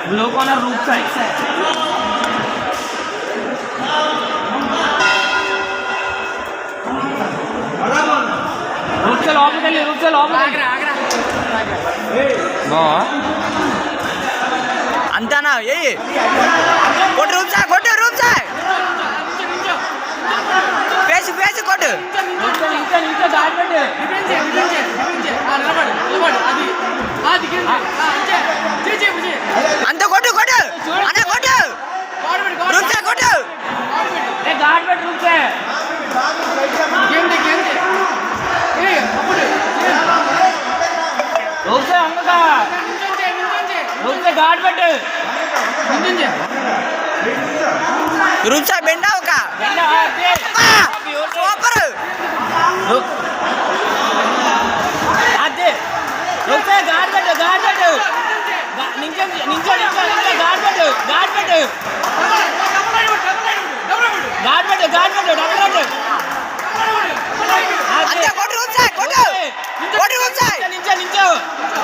blue corner रूप side रूप से लोपलिకి అంతానా ఏ కొట్టు రూప్ సార్ పేసి కొట్టు అంత కొట్టు అన్న కొట్టు రూప్ సార్ కొట్టు रूप से बेंडा होगा ऊपर आते रूप से गार्ड बैठ निंजन गार्ड बैठ अंते कोट रूप से निंजन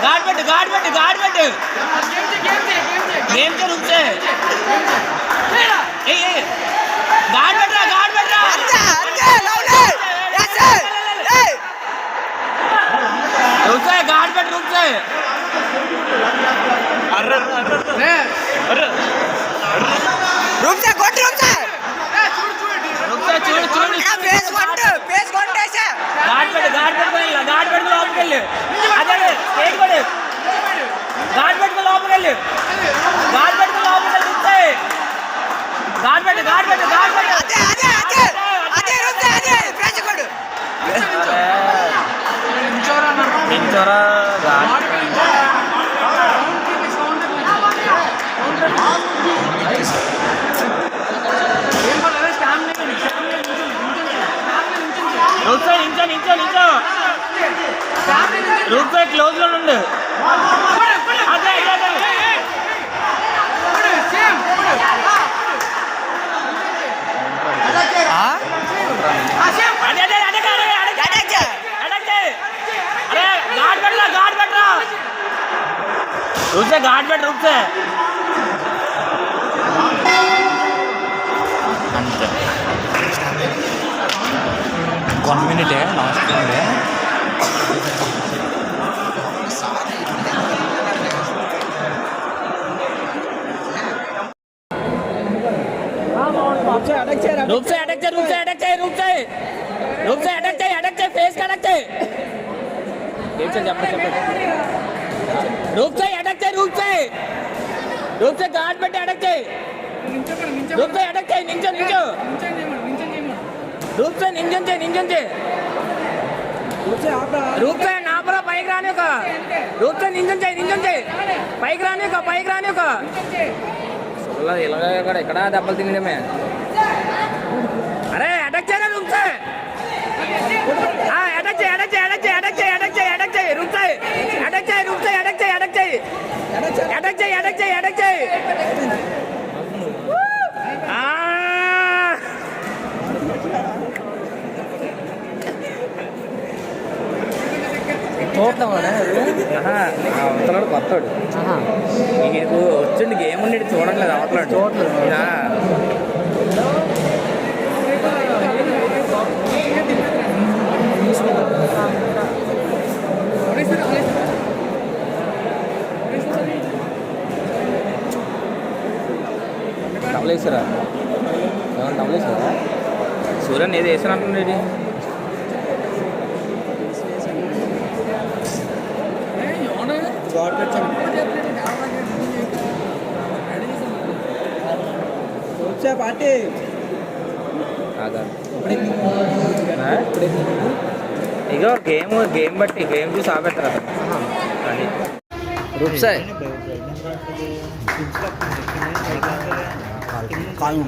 गार्ड बैठ गेम से रूप से गार्ड बैठ रहा अंते लवले ऐसे रूप से गार्ड बैठ रूप से रूप से कोट చూడు फेस कोट ऐसे गार्ड बैठ लोपలికి వెళ్ళు అదే స్టేట్ కొడు गार्ड बैठ लोपలికి వెళ్ళు रूप से गार्ड बैठ अदे रूप से अदे फ्रेश कोड निंचोरा गार्ड रूप से निंचो रूप से क्लोज లో ఉండు అదే रूप से गार्ड बैठ रूप से अंत 1 मिनट है लास्ट है रूप से अटक फेस का अटक रूप से गार्ड बैठे अटक रूप से अटक निंजो रूप से निंजन रूप से नापरा पैक राने का रूप से निंजन पैक राने का इलाका दबल तीन में अरे अटक रूप से అవతలాడు కొత్తడు నీకు వచ్చిండి గేమ్ ఉండి చూడట్లేదు అవతలాడు ఇలా డబ్బులేసారా డబ్బులేసారా సూర్యన్ ఏది వేసినట్టుండేది పార్టీ ఇగో గేమ్ బట్టి గేమ్ చూసి ఆపేస్తారు అది రూప్సాయ్ కాల్